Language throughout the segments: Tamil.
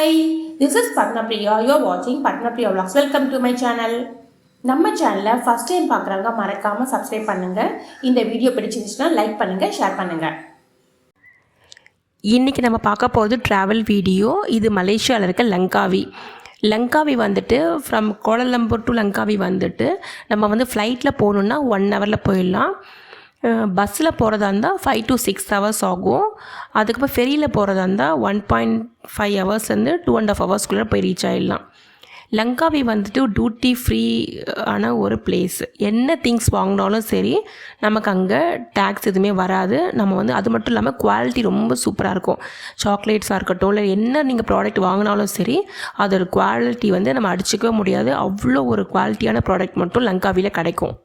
Hi, this is Padmapriya. You are watching Padmapriya Vlogs. Welcome to my channel. நம்ம சேனலை ஃபர்ஸ்ட் டைம் பார்க்குறவங்க மறக்காமல் சப்ஸ்கிரைப் பண்ணுங்கள். இந்த வீடியோ பிடிச்சிருந்துச்சுன்னா லைக் பண்ணுங்கள், ஷேர் பண்ணுங்கள். இன்றைக்கி நம்ம பார்க்க போகிறது ட்ராவல் வீடியோ. இது மலேசியாவில் இருக்க லங்காவி வந்துட்டு ஃப்ரம் கோலாலம்பூர் டு லங்காவி வந்துட்டு நம்ம வந்து ஃப்ளைட்டில் போகணுன்னா 1 ஹவரில் போயிடலாம். பஸ்ஸில் போகிறதா இருந்தால் 5 to 6 hours ஆகும். அதுக்கப்புறம் ஃபெரியில் போகிறதா இருந்தால் 1.5 ஹவர்ஸ்லேருந்து 2.5 ஹவர்ஸ்குள்ளே போய் ரீச் ஆகிடலாம். லங்காவி வந்துட்டு டியூட்டி ஃப்ரீ ஆன ஒரு பிளேஸ். என்ன திங்ஸ் வாங்கினாலும் சரி நமக்கு அங்கே டேக்ஸ் எதுவுமே வராது. நம்ம வந்து அது மட்டும் இல்லாமல் குவாலிட்டி ரொம்ப சூப்பராக இருக்கும். சாக்லேட்ஸாக இருக்கட்டும், இல்லை என்ன நீங்கள் ப்ராடக்ட் வாங்கினாலும் சரி அதோட குவாலிட்டி வந்து நம்ம அடிச்சிக்கவே முடியாது. அவ்வளோ ஒரு குவாலிட்டியான ப்ராடக்ட் மட்டும் லங்காவியில் கிடைக்கும்.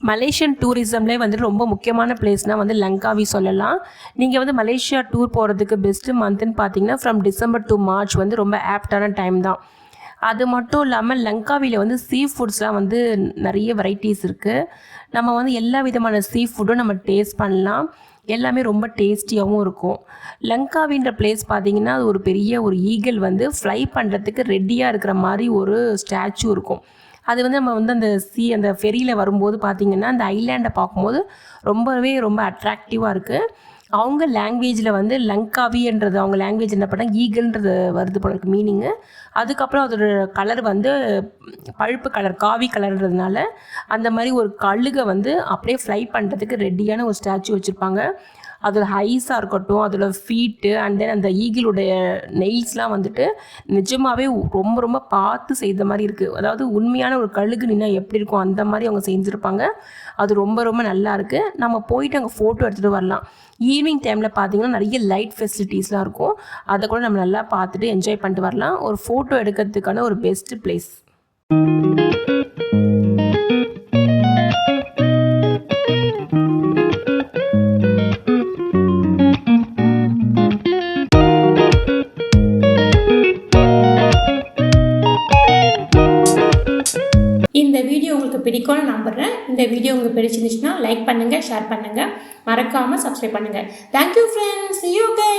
மலேசியன் டூரிசம்லேயே வந்து ரொம்ப முக்கியமான பிளேஸ்னால் வந்து லங்காவி சொல்லலாம். நீங்கள் வந்து மலேசியா டூர் போகிறதுக்கு பெஸ்ட்டு மந்த்துன்னு பார்த்தீங்கன்னா ஃப்ரம் டிசம்பர் டு மார்ச் வந்து ரொம்ப ஆப்டான டைம் தான். அது மட்டும் இல்லாமல் லங்காவியில் வந்து சீ ஃபுட்ஸ்லாம் வந்து நிறைய வெரைட்டிஸ் இருக்குது. நம்ம வந்து எல்லா விதமான சீ ஃபுட்டும் நம்ம டேஸ்ட் பண்ணலாம். எல்லாமே ரொம்ப டேஸ்டியாகவும் இருக்கும். லங்காவின்ற பிளேஸ் பார்த்திங்கன்னா அது ஒரு பெரிய ஒரு ஈகிள் வந்து ஃப்ளை பண்ணுறதுக்கு ரெடியாக இருக்கிற மாதிரி ஒரு ஸ்டாச்சு இருக்கும். அது வந்து நம்ம வந்து அந்த ஃபெரியில் வரும்போது பார்த்திங்கன்னா அந்த ஐலாண்டை பார்க்கும்போது ரொம்ப அட்ராக்டிவாக இருக்குது. அவங்க லாங்குவேஜில் வந்து லங்காவின்றது அவங்க லாங்குவேஜ் என்ன பண்ணால் ஈகிள்ன்றது வருது போல இருக்குது மீனிங்கு. அதுக்கப்புறம் அதோட கலர் வந்து பழுப்பு கலர் காவி கலர்ன்றதுனால அந்த மாதிரி ஒரு கழுகை வந்து அப்படியே ஃப்ளை பண்ணுறதுக்கு ரெடியான ஒரு ஸ்டாச்சு வச்சுருப்பாங்க. அதோட ஹைஸாக இருக்கட்டும், அதோட ஃபீட்டு அண்ட் தென் அந்த ஈகிளுடைய நெயில்ஸ்லாம் வந்துட்டு நிஜமாகவே ரொம்ப பார்த்து செய்த மாதிரி இருக்குது. அதாவது உண்மையான ஒரு கழுகு நின்னா எப்படி இருக்கும் அந்த மாதிரி அவங்க செஞ்சுருப்பாங்க. அது ரொம்ப நல்லா இருக்குது. நம்ம போயிட்டு அங்கே ஃபோட்டோ எடுத்துகிட்டு வரலாம். ஈவினிங் டைமில் பார்த்திங்கன்னா நிறைய லைட் ஃபெசிலிட்டிஸ்லாம் இருக்கும். அதை கூட நம்ம நல்லா பார்த்துட்டு என்ஜாய் பண்ணிட்டு வரலாம். ஒரு ஃபோட்டோ எடுக்கிறதுக்கான ஒரு பெஸ்ட்டு பிளேஸ். இந்த வீடியோ உங்களுக்கு பிடிக்கும்னு நம்புகிறேன். இந்த வீடியோ உங்களுக்கு பிடிச்சிருந்துச்சுன்னா லைக் பண்ணுங்கள், ஷேர் பண்ணுங்கள், மறக்காமல் சப்ஸ்கிரைப் பண்ணுங்கள். Thank you friends. See you guys.